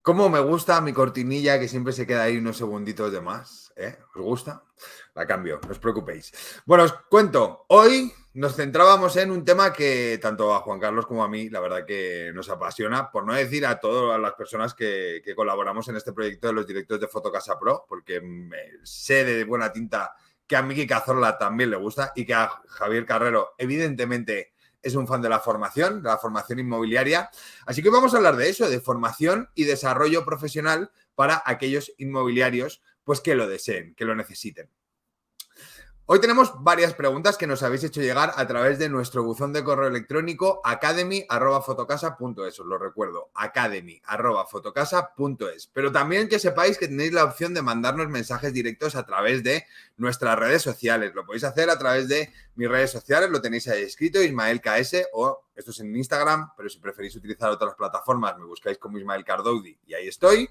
¿Cómo me gusta mi cortinilla que siempre se queda ahí unos segunditos de más? ¿Os gusta? La cambio, no os preocupéis. Bueno, os cuento, hoy nos centrábamos en un tema que tanto a Juan Carlos como a mí, la verdad que nos apasiona, por no decir a todas las personas que colaboramos en este proyecto de los directos de Fotocasa Pro, porque sé de buena tinta que a Miki Cazorla también le gusta y que a Javier Carrero, evidentemente, es un fan de la formación inmobiliaria. Así que vamos a hablar de eso, de formación y desarrollo profesional para aquellos inmobiliarios pues que lo deseen, que lo necesiten. Hoy tenemos varias preguntas que nos habéis hecho llegar a través de nuestro buzón de correo electrónico academy@fotocasa.es. Os lo recuerdo, academy@fotocasa.es. Pero también que sepáis que tenéis la opción de mandarnos mensajes directos a través de nuestras redes sociales. Lo podéis hacer a través de mis redes sociales, lo tenéis ahí escrito, Ismael KS, o esto es en Instagram, pero si preferís utilizar otras plataformas, me buscáis como Ismael Cardoudi y ahí estoy.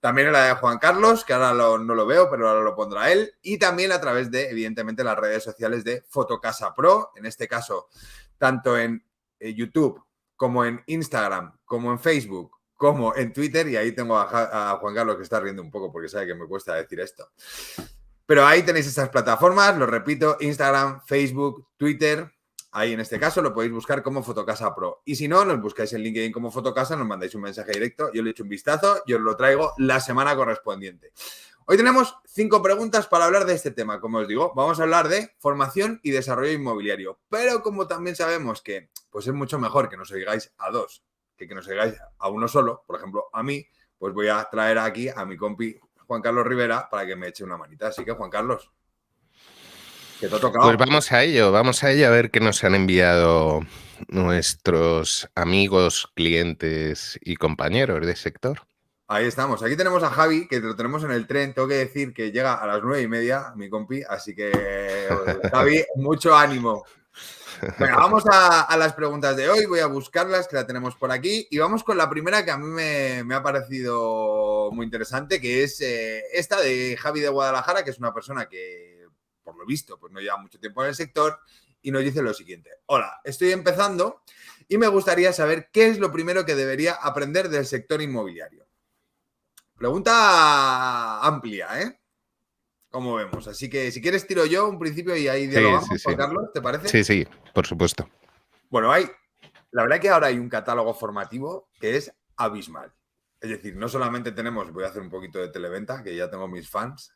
También en la de Juan Carlos, que ahora no lo veo, pero ahora lo pondrá él. Y también a través de, evidentemente, las redes sociales de Fotocasa Pro. En este caso, tanto en YouTube, como en Instagram, como en Facebook, como en Twitter. Y ahí tengo a Juan Carlos que está riendo un poco porque sabe que me cuesta decir esto. Pero ahí tenéis estas plataformas, lo repito, Instagram, Facebook, Twitter. Ahí en este caso lo podéis buscar como Fotocasa Pro. Y si no, nos buscáis en LinkedIn como Fotocasa, nos mandáis un mensaje directo, yo le echo un vistazo y os lo traigo la semana correspondiente. Hoy tenemos 5 preguntas para hablar de este tema. Como os digo, vamos a hablar de formación y desarrollo inmobiliario. Pero como también sabemos que pues es mucho mejor que nos oigáis a dos que nos oigáis a uno solo, por ejemplo, a mí, pues voy a traer aquí a mi compi Juan Carlos Rivera para que me eche una manita. Así que, Juan Carlos, que te ha tocado. Pues vamos a ello a ver qué nos han enviado nuestros amigos, clientes y compañeros del sector. Ahí estamos. Aquí tenemos a Javi, que lo tenemos en el tren. Tengo que decir que llega a las 9:30, mi compi. Así que, Javi, mucho ánimo. Venga, vamos a las preguntas de hoy. Voy a buscarlas, que la tenemos por aquí. Y vamos con la primera que a mí me ha parecido muy interesante, que es esta de Javi de Guadalajara, que es una persona que, por lo visto, pues no lleva mucho tiempo en el sector. Y nos dice lo siguiente. Hola, estoy empezando y me gustaría saber qué es lo primero que debería aprender del sector inmobiliario. Pregunta amplia, ¿eh? Como vemos. Así que si quieres tiro yo un principio y ahí dialogamos, Sí. Juan Carlos, ¿te parece? Sí, por supuesto. Bueno, la verdad que ahora hay un catálogo formativo que es abismal. Es decir, no solamente tenemos, voy a hacer un poquito de televenta, que ya tengo mis fans,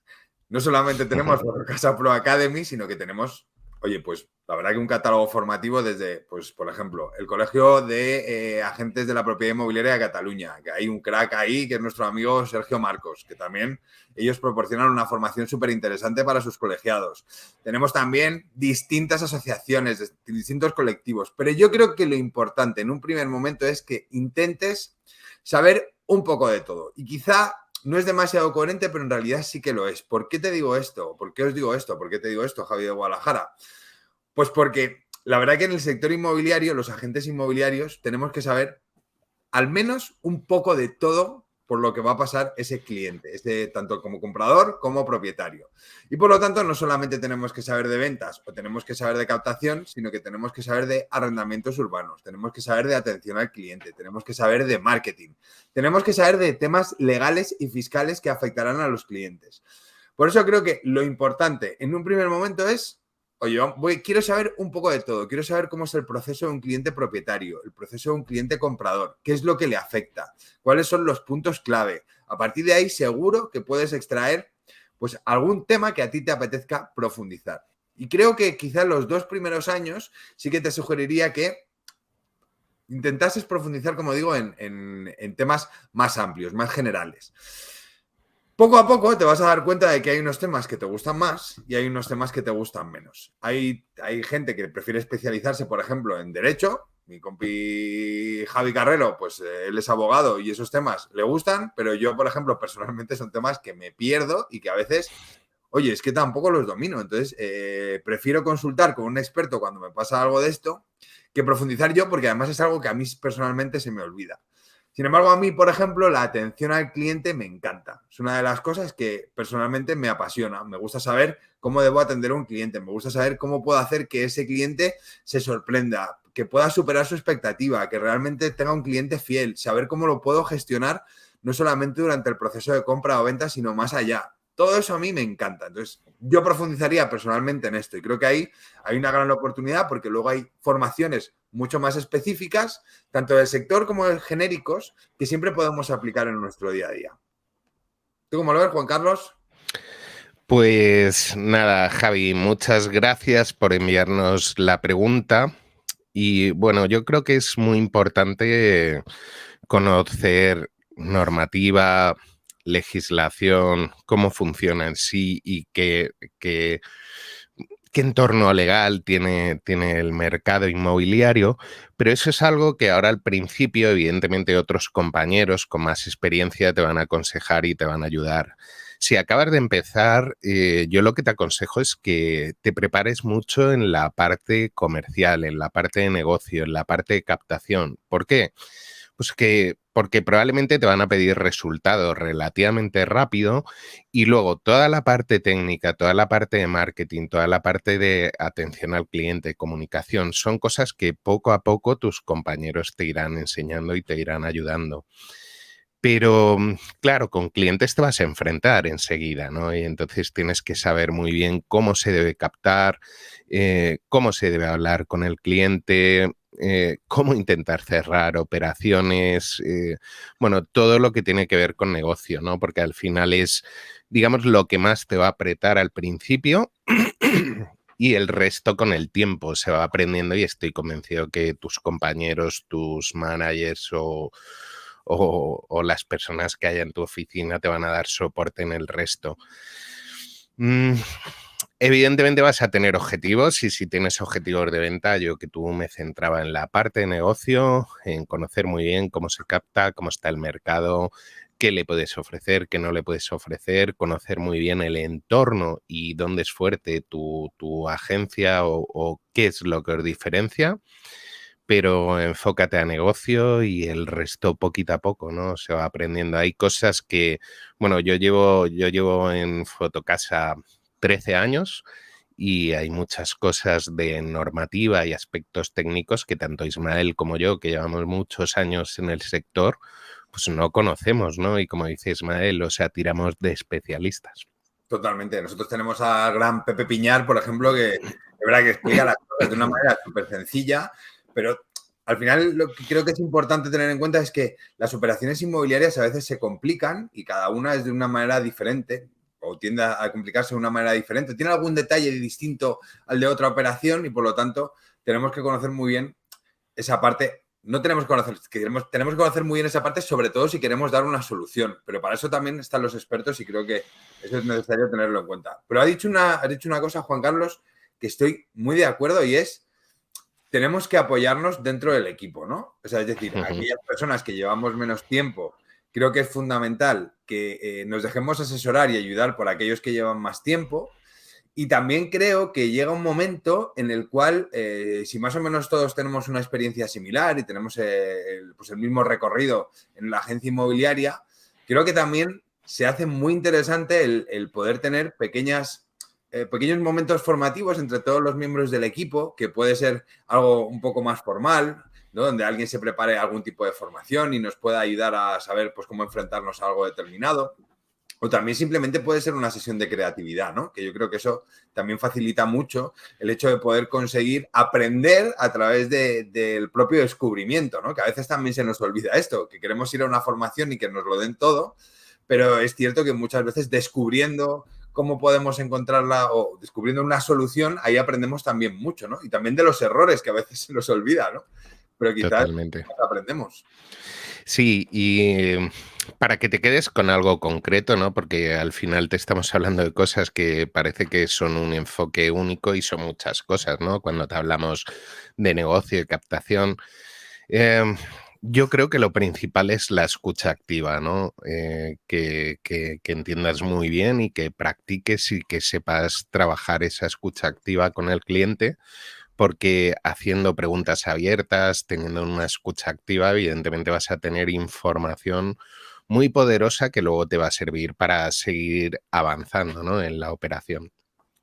no solamente tenemos Fotocasa Pro Academy, sino que tenemos, oye, pues la verdad que un catálogo formativo desde, pues por ejemplo, el Colegio de Agentes de la Propiedad Inmobiliaria de Cataluña, que hay un crack ahí, que es nuestro amigo Sergio Marcos, que también ellos proporcionan una formación súper interesante para sus colegiados. Tenemos también distintas asociaciones, distintos colectivos, pero yo creo que lo importante en un primer momento es que intentes saber un poco de todo. Y quizá no es demasiado coherente, pero en realidad sí que lo es. ¿Por qué te digo esto? ¿Por qué os digo esto? ¿Por qué te digo esto, Javi de Guadalajara? Pues porque la verdad que en el sector inmobiliario, los agentes inmobiliarios, tenemos que saber al menos un poco de todo por lo que va a pasar ese cliente, tanto como comprador como propietario. Y por lo tanto, no solamente tenemos que saber de ventas o tenemos que saber de captación, sino que tenemos que saber de arrendamientos urbanos, tenemos que saber de atención al cliente, tenemos que saber de marketing, tenemos que saber de temas legales y fiscales que afectarán a los clientes. Por eso creo que lo importante en un primer momento es, oye, quiero saber un poco de todo. Quiero saber cómo es el proceso de un cliente propietario, el proceso de un cliente comprador, qué es lo que le afecta, cuáles son los puntos clave. A partir de ahí seguro que puedes extraer pues algún tema que a ti te apetezca profundizar. Y creo que quizás los 2 primeros años sí que te sugeriría que intentases profundizar, como digo, en temas más amplios, más generales. Poco a poco te vas a dar cuenta de que hay unos temas que te gustan más y hay unos temas que te gustan menos. Hay gente que prefiere especializarse, por ejemplo, en derecho. Mi compi Javi Carrero, pues él es abogado y esos temas le gustan, pero yo, por ejemplo, personalmente son temas que me pierdo y que a veces, oye, es que tampoco los domino. Entonces, prefiero consultar con un experto cuando me pasa algo de esto que profundizar yo, porque además es algo que a mí personalmente se me olvida. Sin embargo, a mí, por ejemplo, la atención al cliente me encanta. Es una de las cosas que personalmente me apasiona. Me gusta saber cómo debo atender a un cliente. Me gusta saber cómo puedo hacer que ese cliente se sorprenda, que pueda superar su expectativa, que realmente tenga un cliente fiel, saber cómo lo puedo gestionar no solamente durante el proceso de compra o venta, sino más allá. Todo eso a mí me encanta. Entonces, yo profundizaría personalmente en esto y creo que ahí hay una gran oportunidad porque luego hay formaciones mucho más específicas, tanto del sector como de genéricos, que siempre podemos aplicar en nuestro día a día. ¿Tú cómo lo ves, Juan Carlos? Pues nada, Javi, muchas gracias por enviarnos la pregunta. Y bueno, yo creo que es muy importante conocer normativa, legislación, cómo funciona en sí y qué entorno legal tiene el mercado inmobiliario, pero eso es algo que ahora al principio, evidentemente, otros compañeros con más experiencia te van a aconsejar y te van a ayudar. Si acabas de empezar, yo lo que te aconsejo es que te prepares mucho en la parte comercial, en la parte de negocio, en la parte de captación. ¿Por qué? Pues porque probablemente te van a pedir resultados relativamente rápido y luego toda la parte técnica, toda la parte de marketing, toda la parte de atención al cliente, comunicación, son cosas que poco a poco tus compañeros te irán enseñando y te irán ayudando. Pero claro, con clientes te vas a enfrentar enseguida, ¿no? Y entonces tienes que saber muy bien cómo se debe captar, cómo se debe hablar con el cliente, cómo intentar cerrar operaciones, bueno, todo lo que tiene que ver con negocio, ¿no? Porque al final es, digamos, lo que más te va a apretar al principio y el resto con el tiempo se va aprendiendo y estoy convencido que tus compañeros, tus managers o las personas que haya en tu oficina te van a dar soporte en el resto. Evidentemente vas a tener objetivos y si tienes objetivos de venta, yo que tú me centraba en la parte de negocio, en conocer muy bien cómo se capta, cómo está el mercado, qué le puedes ofrecer, qué no le puedes ofrecer, conocer muy bien el entorno y dónde es fuerte tu agencia o qué es lo que os diferencia, pero enfócate a negocio y el resto poquito a poco, ¿no? Se va aprendiendo. Hay cosas que, bueno, yo llevo en Fotocasa 13 años y hay muchas cosas de normativa y aspectos técnicos que tanto Ismael como yo, que llevamos muchos años en el sector, pues no conocemos, ¿no? Y como dice Ismael, o sea, tiramos de especialistas. Totalmente. Nosotros tenemos al gran Pepe Piñar, por ejemplo, que es verdad que explica las cosas de una manera súper sencilla, pero al final lo que creo que es importante tener en cuenta es que las operaciones inmobiliarias a veces se complican y cada una es de una manera diferente o tiende a complicarse de una manera diferente. Tiene algún detalle distinto al de otra operación y por lo tanto tenemos que conocer muy bien esa parte. No tenemos que conocer, tenemos que conocer muy bien esa parte, sobre todo si queremos dar una solución, pero para eso también están los expertos y creo que eso es necesario tenerlo en cuenta. Pero ha dicho una cosa, Juan Carlos, que estoy muy de acuerdo y es, tenemos que apoyarnos dentro del equipo, ¿no? O sea, es decir, aquellas personas que llevamos menos tiempo, creo que es fundamental que nos dejemos asesorar y ayudar por aquellos que llevan más tiempo. Y también creo que llega un momento en el cual, si más o menos todos tenemos una experiencia similar y tenemos pues el mismo recorrido en la agencia inmobiliaria, creo que también se hace muy interesante el poder tener pequeños momentos formativos entre todos los miembros del equipo, que puede ser algo un poco más formal, ¿no? Donde alguien se prepare algún tipo de formación y nos pueda ayudar a saber pues, cómo enfrentarnos a algo determinado. O también simplemente puede ser una sesión de creatividad, ¿no? Que yo creo que eso también facilita mucho el hecho de poder conseguir aprender a través del propio descubrimiento, ¿no? Que a veces también se nos olvida esto, que queremos ir a una formación y que nos lo den todo, pero es cierto que muchas veces descubriendo cómo podemos encontrarla o descubriendo una solución, ahí aprendemos también mucho, ¿no? Y también de los errores que a veces se nos olvida, ¿no? Pero quizás Totalmente. aprendemos. Sí, y para que te quedes con algo concreto, ¿no? Porque al final te estamos hablando de cosas que parece que son un enfoque único y son muchas cosas, ¿no? Cuando te hablamos de negocio y captación. Em, yo creo que lo principal es la escucha activa, ¿no? Que entiendas muy bien y que practiques y que sepas trabajar esa escucha activa con el cliente, porque haciendo preguntas abiertas, teniendo una escucha activa, evidentemente vas a tener información muy poderosa que luego te va a servir para seguir avanzando, ¿no?, en la operación.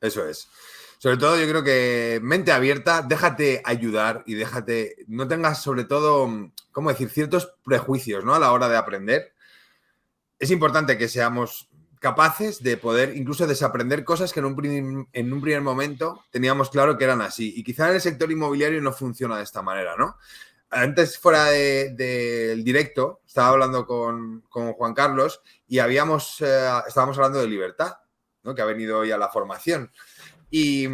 Eso es. Sobre todo yo creo que mente abierta, déjate ayudar y no tengas sobre todo, ¿cómo decir?, ciertos prejuicios, ¿no?, a la hora de aprender. Es importante que seamos capaces de poder incluso desaprender cosas que en un primer momento teníamos claro que eran así. Y quizá en el sector inmobiliario no funciona de esta manera, ¿no? Antes, fuera del directo, estaba hablando con Juan Carlos y estábamos hablando de libertad, ¿no?, que ha venido hoy a la formación. Y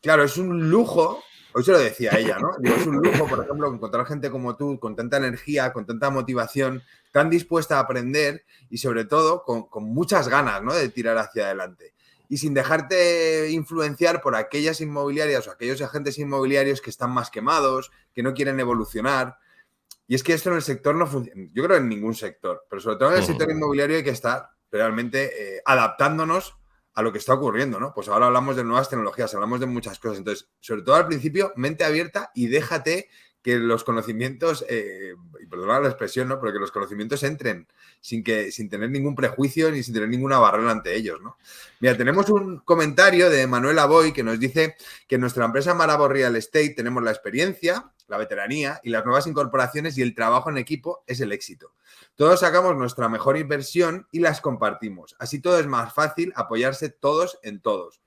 claro, es un lujo, hoy se lo decía a ella, ¿no? Digo, es un lujo, por ejemplo, encontrar gente como tú, con tanta energía, con tanta motivación, tan dispuesta a aprender y sobre todo con muchas ganas, ¿no?, de tirar hacia adelante. Y sin dejarte influenciar por aquellas inmobiliarias o aquellos agentes inmobiliarios que están más quemados, que no quieren evolucionar. Y es que esto en el sector no funciona, yo creo en ningún sector, pero sobre todo en el sector inmobiliario hay que estar realmente adaptándonos a lo que está ocurriendo, ¿no? Pues ahora hablamos de nuevas tecnologías, hablamos de muchas cosas. Entonces, sobre todo al principio, mente abierta y déjate que los conocimientos, y perdona la expresión, ¿no?, pero que los conocimientos entren sin tener ningún prejuicio ni sin tener ninguna barrera ante ellos, ¿no? Mira, tenemos un comentario de Manuel Aboy que nos dice que en nuestra empresa Marabo Real Estate tenemos la experiencia, la veteranía y las nuevas incorporaciones y el trabajo en equipo es el éxito. Todos sacamos nuestra mejor inversión y las compartimos. Así todo es más fácil apoyarse todos en todos.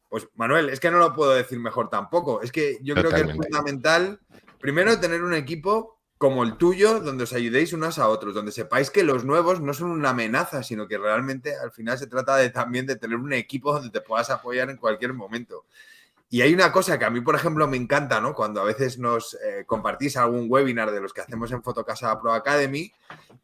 Pues Manuel, es que no lo puedo decir mejor tampoco. Es que yo creo que es fundamental, primero, tener un equipo como el tuyo, donde os ayudéis unos a otros, donde sepáis que los nuevos no son una amenaza, sino que realmente al final se trata también de tener un equipo donde te puedas apoyar en cualquier momento. Y hay una cosa que a mí, por ejemplo, me encanta, ¿no?, cuando a veces nos compartís algún webinar de los que hacemos en Fotocasa Pro Academy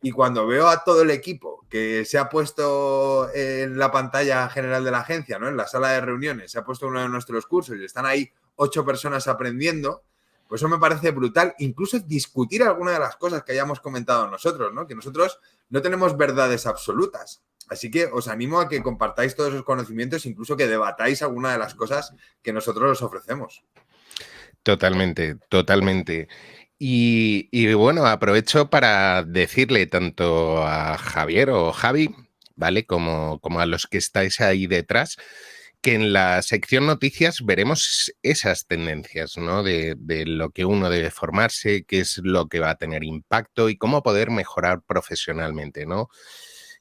y cuando veo a todo el equipo que se ha puesto en la pantalla general de la agencia, ¿no?, en la sala de reuniones, se ha puesto uno de nuestros cursos y están ahí 8 personas aprendiendo, pues eso me parece brutal. Incluso discutir alguna de las cosas que hayamos comentado nosotros, ¿no?, que nosotros no tenemos verdades absolutas. Así que os animo a que compartáis todos esos conocimientos, incluso que debatáis alguna de las cosas que nosotros os ofrecemos. Totalmente, totalmente. Y bueno, aprovecho para decirle tanto a Javier o Javi, ¿vale?, como a los que estáis ahí detrás, que en la sección noticias veremos esas tendencias, ¿no?, de lo que uno debe formarse, qué es lo que va a tener impacto y cómo poder mejorar profesionalmente, ¿no?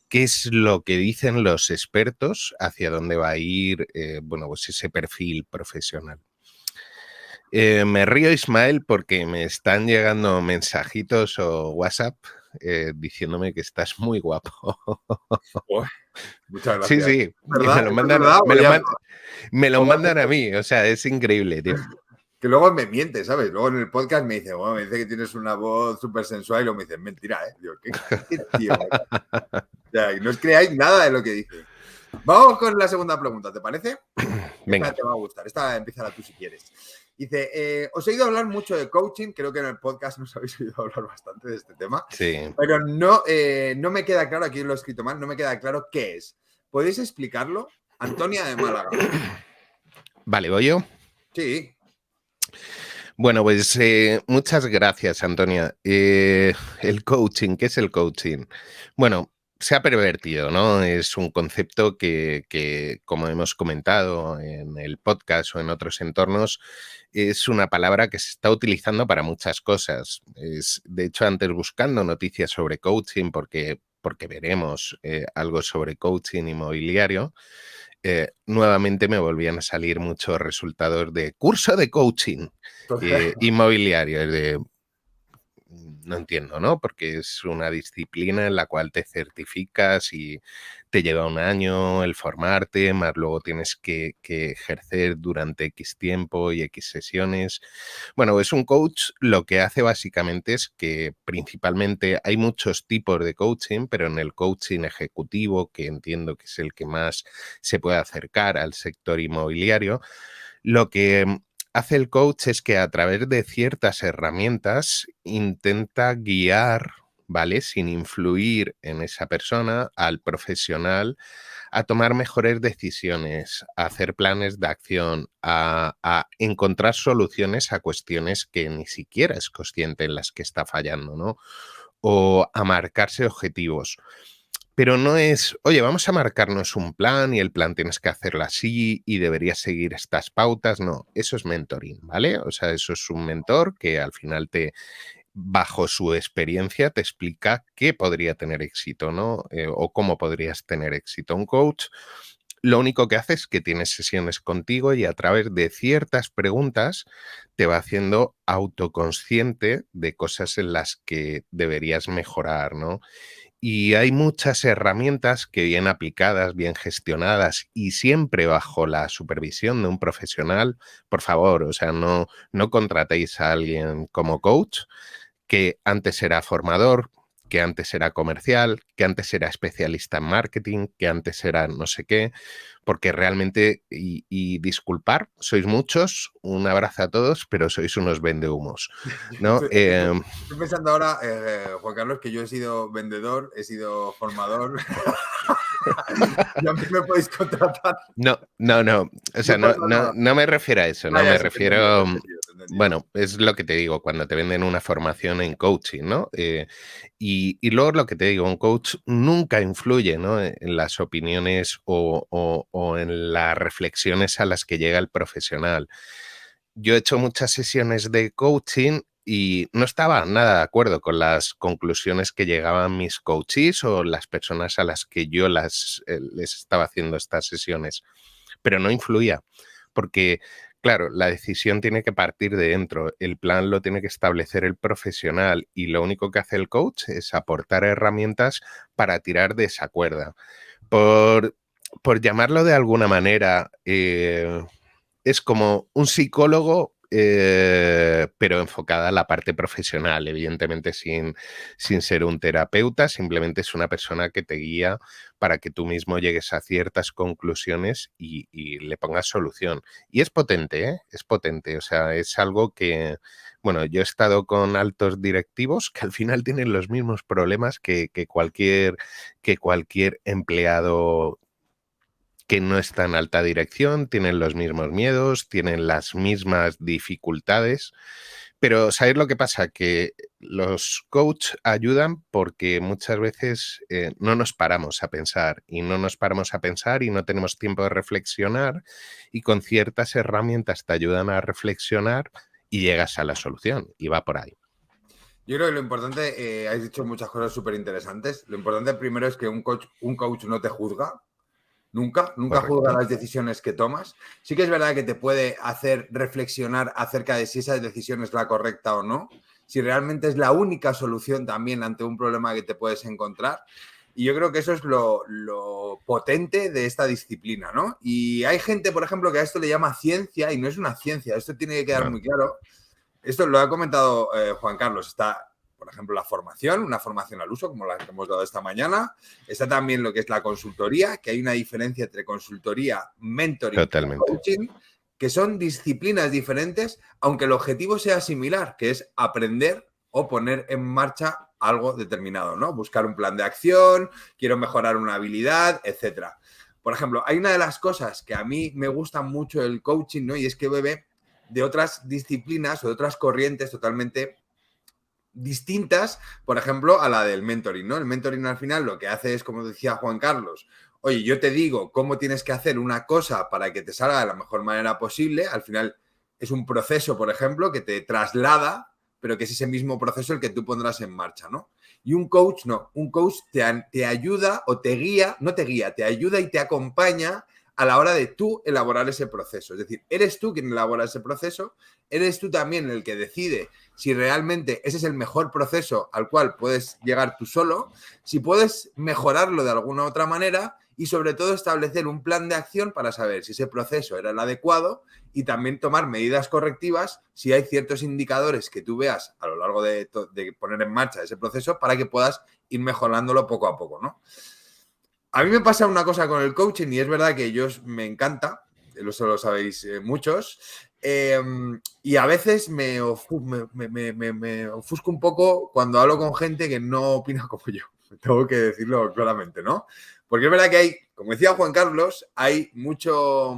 ¿Qué es lo que dicen los expertos hacia dónde va a ir, bueno, pues ese perfil profesional? Me río, Ismael, porque me están llegando mensajitos o WhatsApp diciéndome que estás muy guapo. Oh, muchas Sí, gracias. sí, y ¿Verdad? ¿Es verdad? me lo mandan a mí, o sea, es increíble, tío. Que luego me miente, ¿sabes? Luego en el podcast me dice, bueno, me dice que tienes una voz súper sensual y luego me dice, mentira, ¿eh? Digo, ¿qué tío? O sea, y no os creáis nada de lo que dice. Vamos con la segunda pregunta, ¿te parece? Venga. Esta te va a gustar. Esta empieza tú si quieres. Dice, os he oído hablar mucho de coaching, creo que en el podcast nos habéis oído hablar bastante de este tema, Sí. pero no me queda claro, aquí lo he escrito mal, no me queda claro qué es. ¿Podéis explicarlo? Antonia de Málaga. Vale, ¿voy yo? Sí. Bueno, pues muchas gracias, Antonia. El coaching, ¿qué es el coaching? Bueno, se ha pervertido, ¿no? Es un concepto que, como hemos comentado en el podcast o en otros entornos, es una palabra que se está utilizando para muchas cosas. De hecho, antes buscando noticias sobre coaching, porque veremos algo sobre coaching inmobiliario, nuevamente me volvían a salir muchos resultados de curso de coaching inmobiliario. No entiendo, ¿no? Porque es una disciplina en la cual te certificas y te lleva un año el formarte, más luego tienes que ejercer durante X tiempo y X sesiones. Bueno, es un coach, lo que hace básicamente es que principalmente hay muchos tipos de coaching, pero en el coaching ejecutivo, que entiendo que es el que más se puede acercar al sector inmobiliario, lo que hace el coach es que a través de ciertas herramientas intenta guiar, ¿vale?, sin influir en esa persona, al profesional a tomar mejores decisiones, a hacer planes de acción, a encontrar soluciones a cuestiones que ni siquiera es consciente en las que está fallando, ¿no? O a marcarse objetivos. Pero no es, oye, vamos a marcarnos un plan y el plan tienes que hacerlo así y deberías seguir estas pautas. No, eso es mentoring, ¿vale? O sea, eso es un mentor que al final bajo su experiencia, te explica qué podría tener éxito, ¿no? O cómo podrías tener éxito. Un coach lo único que hace es que tiene sesiones contigo y a través de ciertas preguntas te va haciendo autoconsciente de cosas en las que deberías mejorar, ¿no? Y hay muchas herramientas que bien aplicadas, bien gestionadas y siempre bajo la supervisión de un profesional, por favor, o sea, no contratéis a alguien como coach que antes era formador, que antes era comercial, que antes era especialista en marketing, que antes era no sé qué, porque realmente, y disculpar, sois muchos, un abrazo a todos, pero sois unos vendehumos, ¿no? Estoy pensando ahora, Juan Carlos, que yo he sido vendedor, he sido formador. Y a mí me podéis contratar. No. O sea, No pasa nada. no me refiero a eso, no Ya, me sí, te he entendido, refiero. te he entendido, te he entendido. Bueno, es lo que te digo, cuando te venden una formación en coaching, ¿no? Y luego lo que te digo, un coach nunca influye, ¿no? En las opiniones o en las reflexiones a las que llega el profesional. Yo he hecho muchas sesiones de coaching y no estaba nada de acuerdo con las conclusiones que llegaban mis coaches o las personas a las que yo les estaba haciendo estas sesiones, pero no influía, porque, claro, la decisión tiene que partir de dentro, el plan lo tiene que establecer el profesional y lo único que hace el coach es aportar herramientas para tirar de esa cuerda. Por llamarlo de alguna manera, es como un psicólogo, pero enfocada a la parte profesional, evidentemente sin ser un terapeuta, simplemente es una persona que te guía para que tú mismo llegues a ciertas conclusiones y le pongas solución. Y es potente, ¿eh? Es potente, o sea, es algo que, bueno, yo he estado con altos directivos que al final tienen los mismos problemas que cualquier empleado que no está en alta dirección, tienen los mismos miedos, tienen las mismas dificultades, pero ¿sabéis lo que pasa? Que los coach ayudan porque muchas veces no nos paramos a pensar y no nos paramos a pensar y no tenemos tiempo de reflexionar y con ciertas herramientas te ayudan a reflexionar y llegas a la solución y va por ahí. Yo creo que lo importante, has dicho muchas cosas súper interesantes. Lo importante primero es que un coach no te juzga. Nunca juzga Correcto. las decisiones que tomas. Sí que es verdad que te puede hacer reflexionar acerca de si esa decisión es la correcta o no, si realmente es la única solución también ante un problema que te puedes encontrar. Y yo creo que eso es lo potente de esta disciplina, ¿no? Y hay gente, por ejemplo, que a esto le llama ciencia y no es una ciencia. Esto tiene que quedar No, muy claro. Esto lo ha comentado Juan Carlos. Está, por ejemplo, la formación, una formación al uso, como la que hemos dado esta mañana. Está también lo que es la consultoría, que hay una diferencia entre consultoría, mentoring y totalmente. coaching, que son disciplinas diferentes, aunque el objetivo sea similar, que es aprender o poner en marcha algo determinado, ¿no? Buscar un plan de acción, quiero mejorar una habilidad, etcétera. Por ejemplo, hay una de las cosas que a mí me gusta mucho del coaching, ¿no? Y es que bebe de otras disciplinas o de otras corrientes totalmente distintas, por ejemplo, a la del mentoring, ¿no? El mentoring al final lo que hace es, como decía Juan Carlos, oye, yo te digo cómo tienes que hacer una cosa para que te salga de la mejor manera posible. Al final es un proceso, por ejemplo, que te traslada, pero que es ese mismo proceso el que tú pondrás en marcha, ¿no? Y un coach no, un coach te ayuda o te guía, no te guía, te ayuda y te acompaña a la hora de tú elaborar ese proceso. Es decir, eres tú quien elabora ese proceso, eres tú también el que decide si realmente ese es el mejor proceso al cual puedes llegar tú solo, si puedes mejorarlo de alguna otra manera y sobre todo establecer un plan de acción para saber si ese proceso era el adecuado y también tomar medidas correctivas si hay ciertos indicadores que tú veas a lo largo de poner en marcha ese proceso para que puedas ir mejorándolo poco a poco, ¿no? A mí me pasa una cosa con el coaching y es verdad que me encanta, eso lo sabéis muchos, y a veces me ofusco un poco cuando hablo con gente que no opina como yo. Tengo que decirlo claramente, ¿no? Porque es verdad que hay como decía Juan Carlos, hay mucho,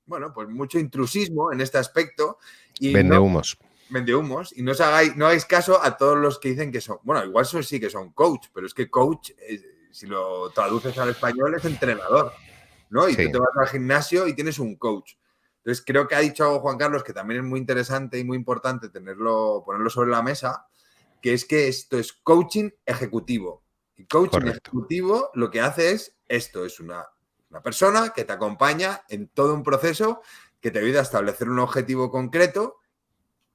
bueno, pues mucho intrusismo en este aspecto y Vendehumos. Vendehumos, y no hagáis caso a todos los que dicen que son, bueno, igual sí que son coach, pero es que coach, si lo traduces al español, es entrenador, ¿no? Y Sí. tú te vas al gimnasio y tienes un coach. Entonces, creo que ha dicho algo Juan Carlos que también es muy interesante y muy importante ponerlo sobre la mesa, que es que esto es coaching ejecutivo. Y coaching Correcto. ejecutivo lo que hace es esto, es una persona que te acompaña en todo un proceso que te ayuda a establecer un objetivo concreto,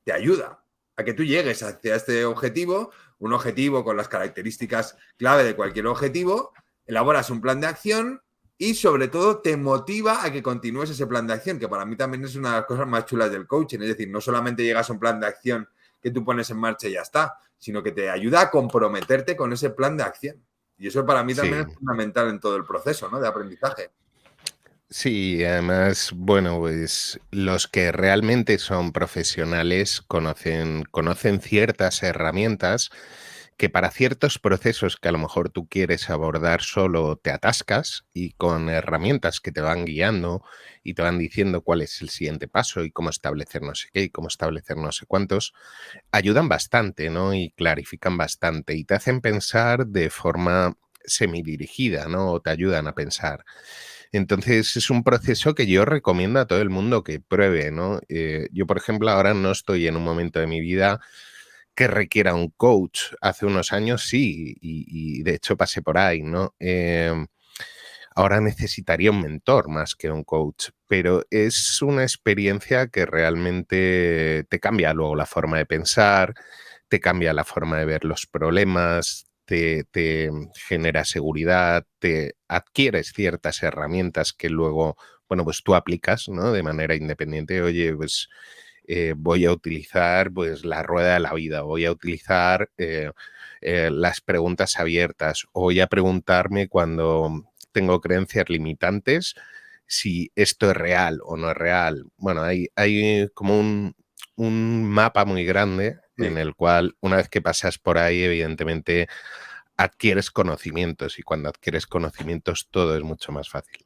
te ayuda a que tú llegues hacia este objetivo, un objetivo con las características clave de cualquier objetivo, elaboras un plan de acción y sobre todo te motiva a que continúes ese plan de acción, que para mí también es una de las cosas más chulas del coaching, es decir, no solamente llegas a un plan de acción que tú pones en marcha y ya está, sino que te ayuda a comprometerte con ese plan de acción. Y eso para mí también Sí. es fundamental en todo el proceso, ¿no?, de aprendizaje. Sí, además, bueno, pues los que realmente son profesionales conocen ciertas herramientas que para ciertos procesos que a lo mejor tú quieres abordar solo te atascas, y con herramientas que te van guiando y te van diciendo cuál es el siguiente paso y cómo establecer no sé qué y cómo establecer no sé cuántos, ayudan bastante, ¿no? Y clarifican bastante y te hacen pensar de forma semidirigida, ¿no? O te ayudan a pensar. Entonces es un proceso que yo recomiendo a todo el mundo que pruebe, ¿no? Yo, por ejemplo, ahora no estoy en un momento de mi vida que requiera un coach. Hace unos años sí, y de hecho pasé por ahí, ¿no? Ahora necesitaría un mentor más que un coach, pero es una experiencia que realmente te cambia luego la forma de pensar, te cambia la forma de ver los problemas, te genera seguridad, te adquieres ciertas herramientas que luego, bueno, pues tú aplicas, ¿no? De manera independiente. Oye, pues voy a utilizar pues la rueda de la vida, voy a utilizar las preguntas abiertas, o voy a preguntarme cuando tengo creencias limitantes si esto es real o no es real. Bueno, hay como un mapa muy grande en Sí. el cual, una vez que pasas por ahí, evidentemente adquieres conocimientos, y cuando adquieres conocimientos todo es mucho más fácil.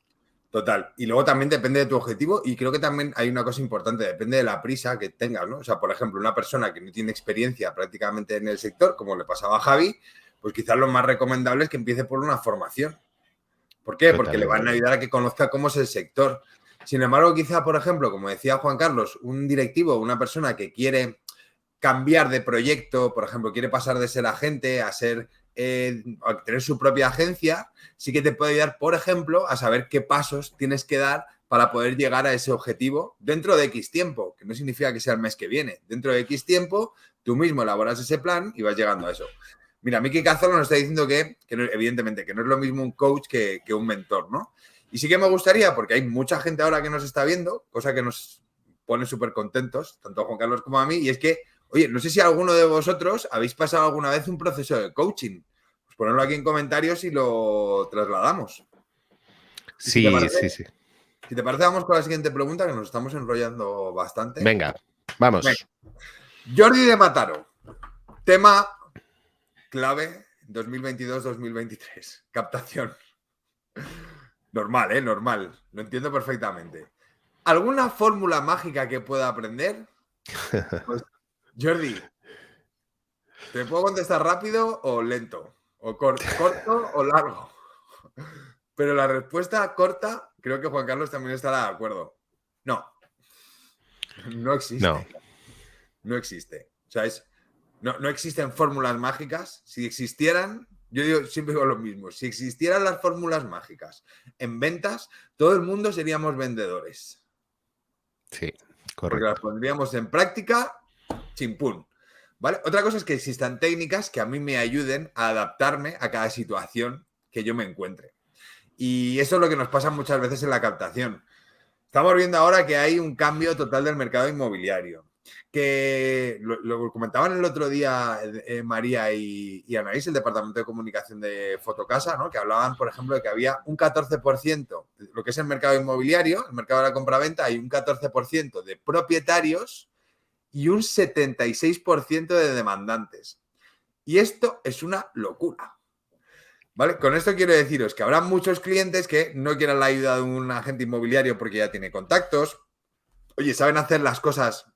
Total. Y luego también depende de tu objetivo y creo que también hay una cosa importante, depende de la prisa que tengas, ¿no? O sea, por ejemplo, una persona que no tiene experiencia prácticamente en el sector, como le pasaba a Javi, pues quizás lo más recomendable es que empiece por una formación. ¿Por qué? Porque le van a Totalmente. ayudar a que conozca cómo es el sector. Sin embargo, quizá, por ejemplo, como decía Juan Carlos, un directivo, una persona que quiere cambiar de proyecto, por ejemplo, quiere pasar de ser agente a tener su propia agencia, sí que te puede ayudar, por ejemplo, a saber qué pasos tienes que dar para poder llegar a ese objetivo dentro de X tiempo, que no significa que sea el mes que viene. Dentro de X tiempo, tú mismo elaboras ese plan y vas llegando a eso. Mira, Miki Cazorla nos está diciendo que no, evidentemente, que no es lo mismo un coach que un mentor, ¿no? Y sí que me gustaría, porque hay mucha gente ahora que nos está viendo, cosa que nos pone súper contentos, tanto a Juan Carlos como a mí, y es que, oye, no sé si alguno de vosotros habéis pasado alguna vez un proceso de coaching. Pues ponerlo aquí en comentarios y lo trasladamos. Y si te Sí, parece, sí, sí. vamos con la siguiente pregunta, que nos estamos enrollando bastante. Venga, Venga. vamos. Jordi de Mataro. Tema clave 2022-2023. Captación. Normal, ¿eh? Normal. Lo entiendo perfectamente. ¿Alguna fórmula mágica que pueda aprender? Pues, Jordi, ¿te puedo contestar rápido o lento? ¿O corto o largo? Pero la respuesta corta, creo que Juan Carlos también estará de acuerdo. No, no No. existe. No existe. O sea, no existen fórmulas mágicas. Si existieran, siempre digo lo mismo. Si existieran las fórmulas mágicas en ventas, todo el mundo seríamos vendedores. Sí, Porque las correcto. pondríamos en práctica, chimpún. ¿Vale? Otra cosa es que existan técnicas que a mí me ayuden a adaptarme a cada situación que yo me encuentre. Y eso es lo que nos pasa muchas veces en la captación. Estamos viendo ahora que hay un cambio total del mercado inmobiliario. Que lo comentaban el otro día María y Anaís, el departamento de comunicación de Fotocasa, ¿no? Que hablaban, por ejemplo, de que había un 14%, lo que es el mercado inmobiliario, el mercado de la compraventa, hay un 14% de propietarios y un 76% de demandantes. Y esto es una locura. ¿Vale? Con esto quiero deciros que habrá muchos clientes que no quieran la ayuda de un agente inmobiliario porque ya tiene contactos. Oye, saben hacer las cosas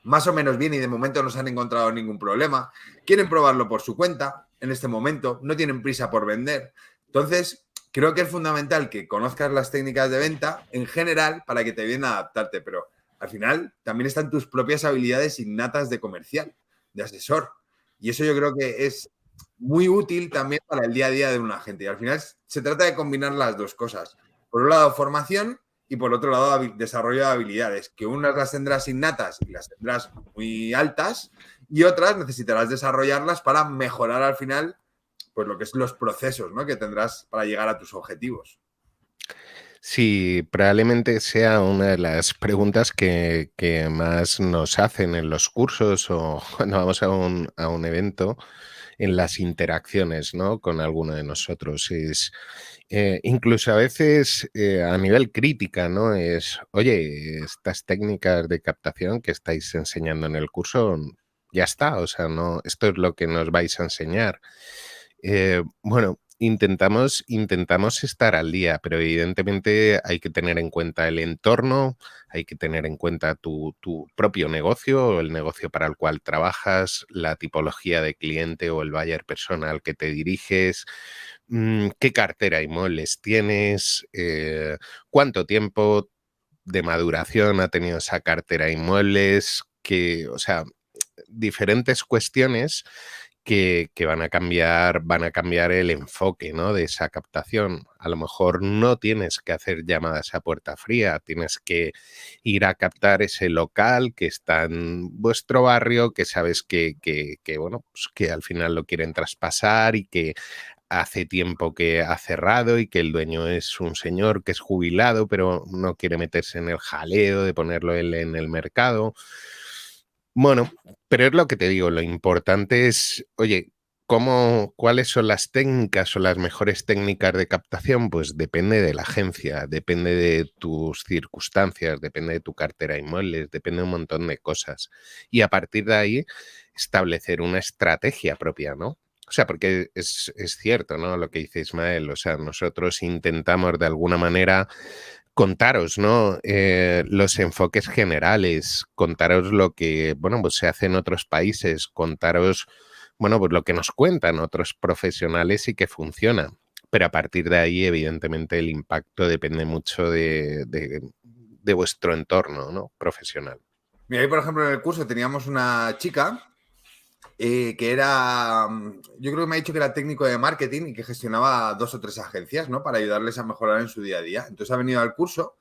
más o menos bien y de momento no se han encontrado ningún problema. Quieren probarlo por su cuenta en este momento, no tienen prisa por vender. Entonces, creo que es fundamental que conozcas las técnicas de venta en general para que te ayuden a adaptarte, pero al final también están tus propias habilidades innatas de comercial, de asesor. Y eso yo creo que es muy útil también para el día a día de un agente. Y al final se trata de combinar las dos cosas. Por un lado, formación y por otro lado, desarrollo de habilidades, que unas las tendrás innatas y las tendrás muy altas y otras necesitarás desarrollarlas para mejorar al final pues lo que es los procesos, ¿no?, que tendrás para llegar a tus objetivos. Sí, probablemente sea una de las preguntas que más nos hacen en los cursos o cuando vamos a un evento, en las interacciones, ¿no?, con alguno de nosotros. Es, incluso a veces a nivel crítica, ¿no? Es, oye, estas técnicas de captación que estáis enseñando en el curso, ya está, o sea, no, esto es lo que nos vais a enseñar. Bueno, intentamos estar al día, pero evidentemente hay que tener en cuenta el entorno, hay que tener en cuenta tu propio negocio, el negocio para el cual trabajas, la tipología de cliente o el buyer persona al que te diriges, qué cartera de inmuebles tienes, cuánto tiempo de maduración ha tenido esa cartera de inmuebles, que, o sea, diferentes cuestiones que van a cambiar el enfoque, ¿no?, de esa captación. A lo mejor no tienes que hacer llamadas a puerta fría, tienes que ir a captar ese local que está en vuestro barrio, que sabes que bueno, pues que al final lo quieren traspasar y que hace tiempo que ha cerrado y que el dueño es un señor que es jubilado, pero no quiere meterse en el jaleo de ponerlo él en el mercado. Bueno, pero es lo que te digo, lo importante es, oye, ¿cuáles son las técnicas o las mejores técnicas de captación? Pues depende de la agencia, depende de tus circunstancias, depende de tu cartera de inmuebles, depende de un montón de cosas. Y a partir de ahí, establecer una estrategia propia, ¿no? O sea, porque es cierto, ¿no?, lo que dice Ismael. O sea, nosotros intentamos de alguna manera contaros, ¿no?, los enfoques generales, contaros lo que, bueno, pues se hace en otros países, contaros, bueno, pues lo que nos cuentan otros profesionales y que funciona. Pero a partir de ahí, evidentemente, el impacto depende mucho de vuestro entorno, ¿no?, profesional. Mira, ahí por ejemplo en el curso teníamos una chica que era, yo creo que me ha dicho que era técnico de marketing y que gestionaba 2 o 3 agencias, ¿no?, para ayudarles a mejorar en su día a día. Entonces ha venido al curso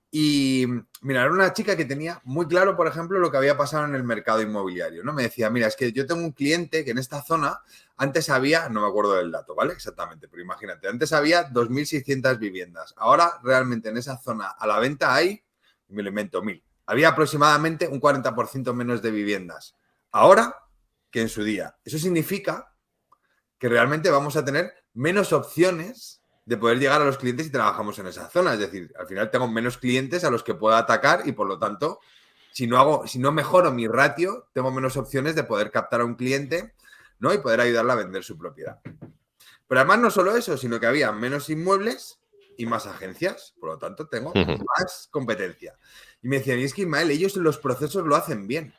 y, mira, era una chica que tenía muy claro, por ejemplo, lo que había pasado en el mercado inmobiliario, ¿no? Me decía, mira, es que yo tengo un cliente que en esta zona antes había, no me acuerdo del dato, ¿vale?, exactamente, pero imagínate, antes había 2.600 viviendas. Ahora realmente en esa zona a la venta hay, me lo invento, 1.000. Había aproximadamente un 40% menos de viviendas ahora que en su día. Eso significa que realmente vamos a tener menos opciones de poder llegar a los clientes si trabajamos en esa zona. Es decir, al final tengo menos clientes a los que pueda atacar y por lo tanto, si no mejoro mi ratio, tengo menos opciones de poder captar a un cliente, ¿no?, y poder ayudarle a vender su propiedad. Pero además no solo eso, sino que había menos inmuebles y más agencias. Por lo tanto, tengo más competencia. Y me decían, y es que Ismael, ellos los procesos lo hacen bien.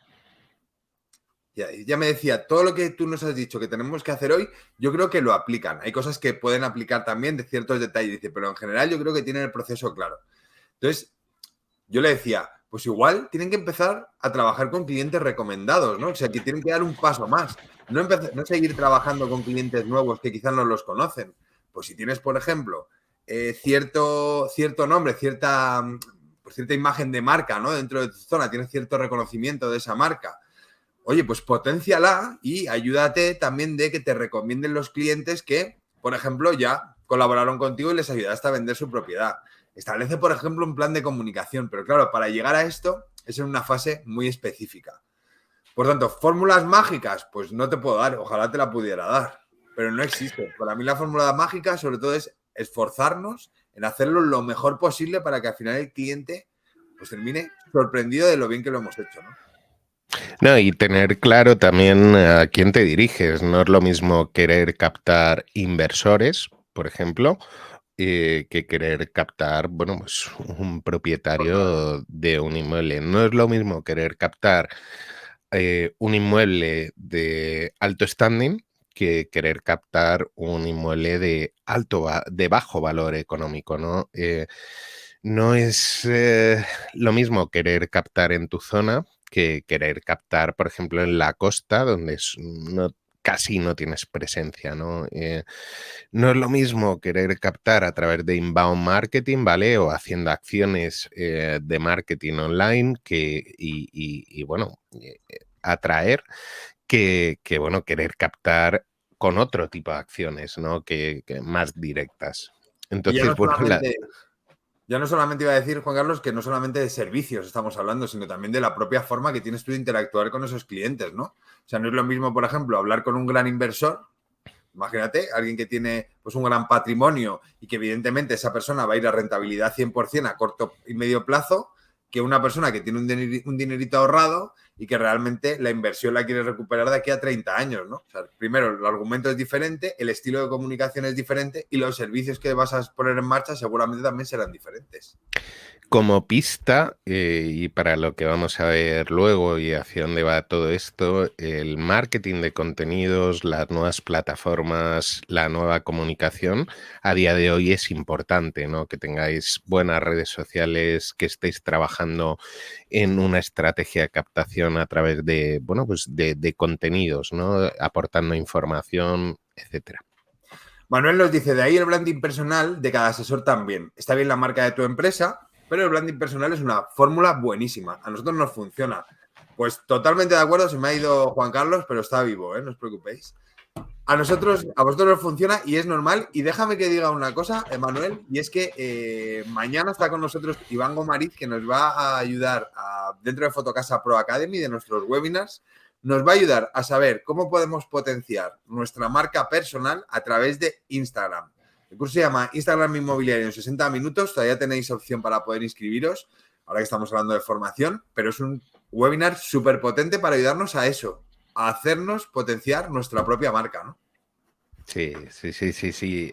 Ya me decía, todo lo que tú nos has dicho que tenemos que hacer hoy, yo creo que lo aplican. Hay cosas que pueden aplicar también de ciertos detalles, dice, pero en general yo creo que tienen el proceso claro. Entonces, yo le decía, pues igual tienen que empezar a trabajar con clientes recomendados, ¿no? O sea, que tienen que dar un paso más. No seguir trabajando con clientes nuevos que quizás no los conocen. Pues si tienes, por ejemplo, cierto nombre, cierta imagen de marca, ¿no?, dentro de tu zona, tienes cierto reconocimiento de esa marca. Oye, pues potenciala y ayúdate también de que te recomienden los clientes que, por ejemplo, ya colaboraron contigo y les ayudaste a vender su propiedad. Establece, por ejemplo, un plan de comunicación, pero claro, para llegar a esto es en una fase muy específica. Por tanto, fórmulas mágicas, pues no te puedo dar, ojalá te la pudiera dar, pero no existe. Para mí la fórmula mágica sobre todo es esforzarnos en hacerlo lo mejor posible para que al final el cliente pues termine sorprendido de lo bien que lo hemos hecho, ¿no? No, y tener claro también a quién te diriges. No es lo mismo querer captar inversores, por ejemplo, que querer captar, bueno, pues un Pues nada. propietario de un inmueble. No es lo mismo querer captar un inmueble de alto standing que querer captar un inmueble de de bajo valor económico, ¿no? No es lo mismo querer captar en tu zona que querer captar, por ejemplo, en la costa, donde casi no tienes presencia, ¿no? No es lo mismo querer captar a través de inbound marketing, ¿vale? O haciendo acciones de marketing online bueno, atraer bueno, querer captar con otro tipo de acciones, ¿no? Que más directas. Y Entonces, bueno, ya no solamente iba a decir, Juan Carlos, que no solamente de servicios estamos hablando, sino también de la propia forma que tienes tú de interactuar con esos clientes, ¿no? O sea, no es lo mismo, por ejemplo, hablar con un gran inversor. Imagínate, alguien que tiene pues, un gran patrimonio y que evidentemente esa persona va a ir a rentabilidad 100% a corto y medio plazo, que una persona que tiene un dinerito ahorrado y que realmente la inversión la quiere recuperar de aquí a 30 años, ¿no? O sea, primero, el argumento es diferente, el estilo de comunicación es diferente y los servicios que vas a poner en marcha seguramente también serán diferentes. como pista, y para lo que vamos a ver luego y hacia dónde va todo esto, el marketing de contenidos, las nuevas plataformas, la nueva comunicación, a día de hoy es importante, ¿no? Que tengáis buenas redes sociales, que estéis trabajando en una estrategia de captación a través de, bueno, pues de contenidos, ¿no? Aportando información, etcétera. Manuel nos dice, de ahí el branding personal de cada asesor también. Está bien la marca de tu empresa, pero el branding personal es una fórmula buenísima. A nosotros nos funciona. Pues totalmente de acuerdo, se me ha ido Juan Carlos, pero está vivo, ¿eh? No os preocupéis. A vosotros nos funciona y es normal. Y déjame que diga una cosa, Emanuel, y es que mañana está con nosotros Iván Gomariz, que nos va a ayudar dentro de Fotocasa Pro Academy, de nuestros webinars, nos va a ayudar a saber cómo podemos potenciar nuestra marca personal a través de Instagram. El curso se llama Instagram Inmobiliario en 60 minutos. Todavía tenéis opción para poder inscribiros, ahora que estamos hablando de formación, pero es un webinar súper potente para ayudarnos a eso, a hacernos potenciar nuestra propia marca, ¿no? Sí, sí, sí, sí, sí.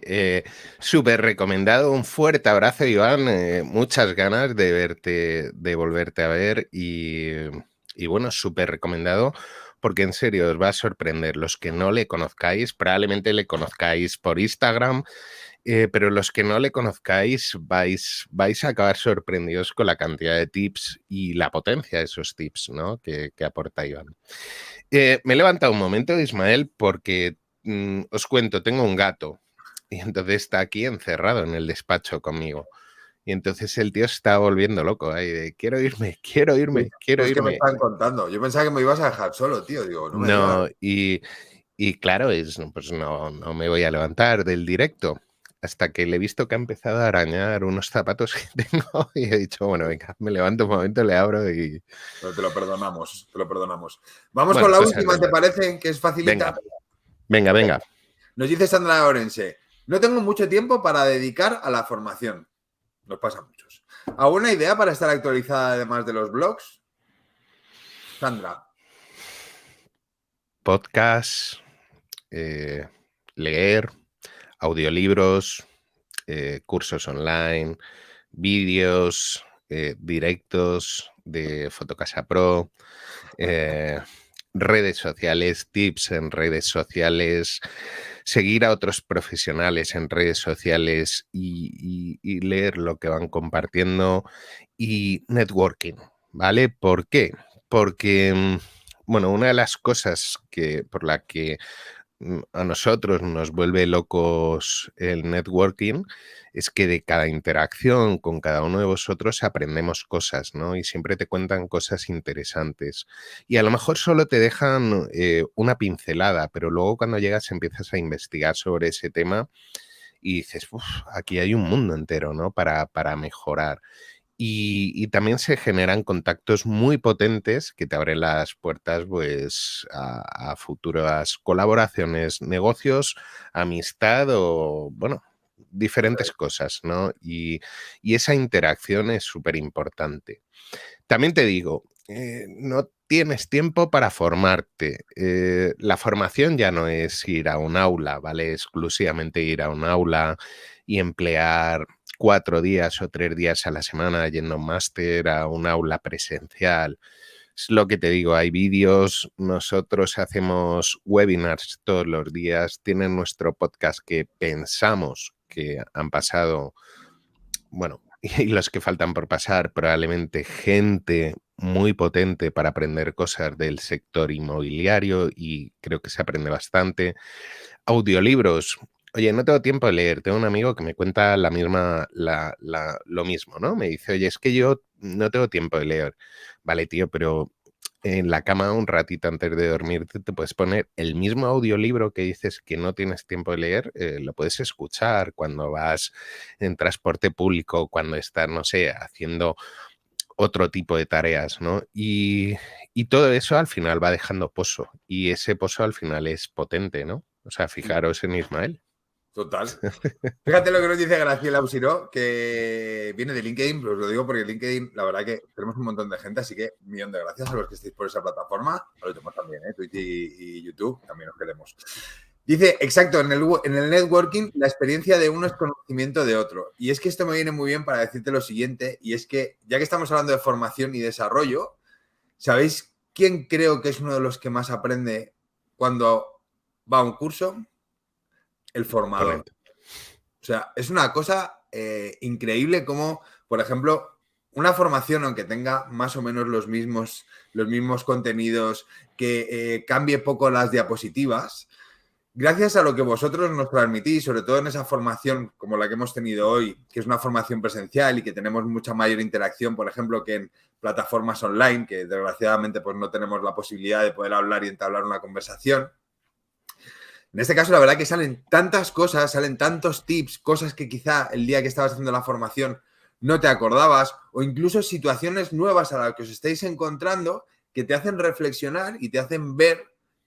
Súper recomendado. Un fuerte abrazo, Iván. Muchas ganas de verte, de volverte a ver y bueno, súper recomendado porque en serio os va a sorprender. Los que no le conozcáis, probablemente le conozcáis por Instagram, pero los que no le conozcáis vais a acabar sorprendidos con la cantidad de tips y la potencia de esos tips, ¿no? que aporta Iván. Me he levantado un momento, Ismael, porque os cuento, tengo un gato y entonces está aquí encerrado en el despacho conmigo. Y entonces el tío está volviendo loco ahí de quiero irme, quiero irme, quiero Pues que me irme. están contando. Yo pensaba que me ibas a dejar solo, tío. Digo, no me digas. No, y claro, pues no me voy a levantar del directo hasta que le he visto que ha empezado a arañar unos zapatos que tengo y he dicho, bueno, venga, me levanto un momento, le abro y... Pero te lo perdonamos, te lo perdonamos. Vamos con Bueno, la cosas última, del ¿te gato. parece? Que es facilita. Venga, venga, venga. Nos dice Sandra Orense, no tengo mucho tiempo para dedicar a la formación. Nos pasa a muchos. ¿Alguna idea para estar actualizada además de los blogs? Sandra. Podcast, leer, audiolibros, cursos online, vídeos, directos de Fotocasa Pro, eh, redes sociales, tips en redes sociales, seguir a otros profesionales en redes sociales y leer lo que van compartiendo y networking, ¿vale? ¿Por qué? Porque, bueno, una de las cosas por la que a nosotros nos vuelve locos el networking es que de cada interacción con cada uno de vosotros aprendemos cosas, ¿no? Y siempre te cuentan cosas interesantes. Y a lo mejor solo te dejan una pincelada, pero luego cuando llegas empiezas a investigar sobre ese tema y dices, "Uf, aquí hay un mundo entero, ¿no? Para mejorar. Y también se generan contactos muy potentes que te abren las puertas pues, a futuras colaboraciones, negocios, amistad o, bueno, diferentes cosas, ¿no? Y esa interacción es súper importante. También te digo, no tienes tiempo para formarte. La formación ya no es ir a un aula, ¿vale? Exclusivamente ir a un aula y emplear 4 días o 3 días a la semana yendo a un máster, a un aula presencial. Es lo que te digo, hay vídeos, nosotros hacemos webinars todos los días, tienen nuestro podcast que pensamos que han pasado, bueno, y los que faltan por pasar, probablemente gente muy potente para aprender cosas del sector inmobiliario y creo que se aprende bastante. Audiolibros. Oye, no tengo tiempo de leer. Tengo un amigo que me cuenta lo mismo, ¿no? Me dice, oye, es que yo no tengo tiempo de leer. Vale, tío, pero en la cama un ratito antes de dormir te puedes poner el mismo audiolibro que dices que no tienes tiempo de leer, lo puedes escuchar cuando vas en transporte público, cuando estás, no sé, haciendo otro tipo de tareas, ¿no? Y todo eso al final va dejando pozo y ese pozo al final es potente, ¿no? O sea, fijaros en Ismael. Total. Fíjate lo que nos dice Graciela Usiró, que viene de LinkedIn, os lo digo porque LinkedIn, la verdad que tenemos un montón de gente, así que un millón de gracias a los que estéis por esa plataforma. A los demás también, Twitch y YouTube, también os queremos. Dice, exacto, en el networking la experiencia de uno es conocimiento de otro. Y es que esto me viene muy bien para decirte lo siguiente, y es que ya que estamos hablando de formación y desarrollo, ¿sabéis quién creo que es uno de los que más aprende cuando va a un curso? El formador. Ponente. O sea, es una cosa increíble como, por ejemplo, una formación, aunque tenga más o menos los mismos contenidos, que cambie poco las diapositivas, gracias a lo que vosotros nos transmitís, sobre todo en esa formación como la que hemos tenido hoy, que es una formación presencial y que tenemos mucha mayor interacción, por ejemplo, que en plataformas online, que desgraciadamente pues no tenemos la posibilidad de poder hablar y entablar una conversación. En este caso, la verdad que salen tantas cosas, salen tantos tips, cosas que quizá el día que estabas haciendo la formación no te acordabas, o incluso situaciones nuevas a las que os estáis encontrando que te hacen reflexionar y te hacen ver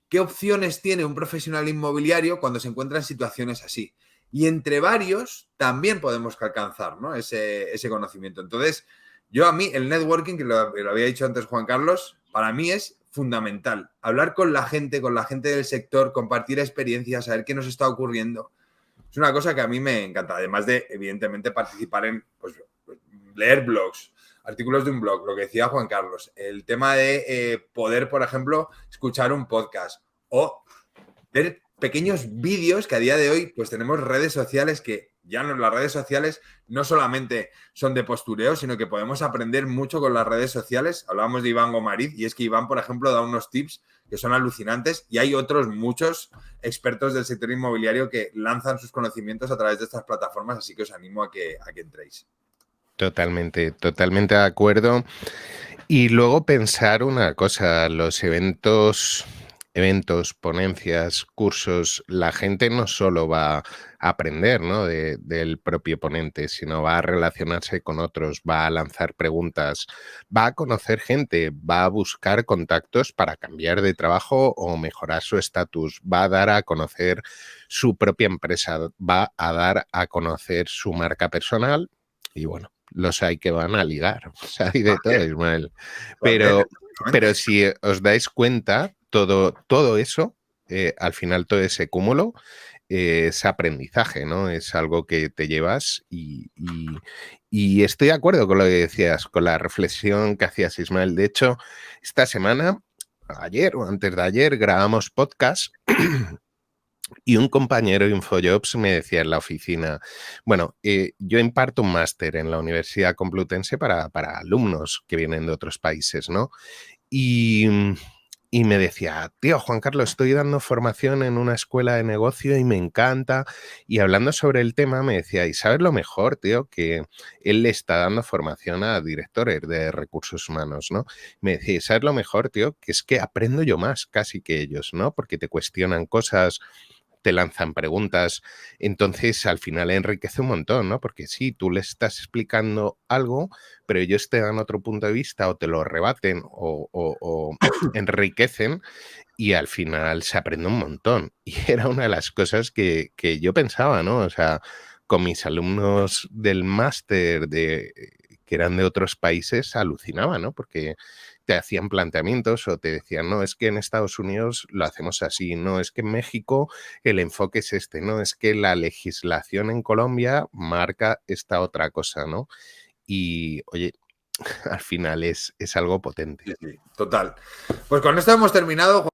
qué opciones tiene un profesional inmobiliario cuando se encuentra en situaciones así. Y entre varios también podemos alcanzar, ¿no? ese conocimiento. Entonces, yo a mí el networking, que lo había dicho antes Juan Carlos, para mí es fundamental. Hablar con la gente del sector, compartir experiencias, saber qué nos está ocurriendo. Es una cosa que a mí me encanta. Además de, evidentemente, participar en pues, leer blogs, artículos de un blog, lo que decía Juan Carlos, el tema de poder, por ejemplo, escuchar un podcast o ver pequeños vídeos que a día de hoy pues tenemos redes sociales que ya no, las redes sociales no solamente son de postureo, sino que podemos aprender mucho con las redes sociales. Hablábamos de Iván Gomariz y es que Iván, por ejemplo, da unos tips que son alucinantes y hay otros muchos expertos del sector inmobiliario que lanzan sus conocimientos a través de estas plataformas, así que os animo a que entréis. Totalmente, totalmente de acuerdo. Y luego pensar una cosa, los eventos, ponencias, cursos, la gente no solo va a aprender, ¿no? del propio ponente, sino va a relacionarse con otros, va a lanzar preguntas, va a conocer gente, va a buscar contactos para cambiar de trabajo o mejorar su estatus, va a dar a conocer su propia empresa, va a dar a conocer su marca personal y bueno, los hay que van a ligar, o sea, hay de todo, Ismael. Pero si os dais cuenta, todo eso, al final todo ese cúmulo es aprendizaje, ¿no? Es algo que te llevas y estoy de acuerdo con lo que decías, con la reflexión que hacías, Ismael. De hecho, esta semana, ayer o antes de ayer, grabamos podcast y un compañero de InfoJobs me decía en la oficina, bueno, yo imparto un máster en la Universidad Complutense para alumnos que vienen de otros países, ¿no? Y me decía, tío, Juan Carlos, estoy dando formación en una escuela de negocio y me encanta. Y hablando sobre el tema me decía, ¿y sabes lo mejor, tío? Que él le está dando formación a directores de recursos humanos, ¿no? Me decía, ¿sabes lo mejor, tío? Que es que aprendo yo más casi que ellos, ¿no? Porque te cuestionan cosas, te lanzan preguntas, entonces al final enriquece un montón, ¿no? Porque sí, tú les estás explicando algo, pero ellos te dan otro punto de vista o te lo rebaten o enriquecen y al final se aprende un montón. Y era una de las cosas que yo pensaba, ¿no? O sea, con mis alumnos del máster que eran de otros países, alucinaba, ¿no? Porque te hacían planteamientos o te decían, no, es que en Estados Unidos lo hacemos así, no, es que en México el enfoque es este, no, es que la legislación en Colombia marca esta otra cosa, ¿no? Y, oye, al final es algo potente. Sí, sí, total. Pues con esto hemos terminado.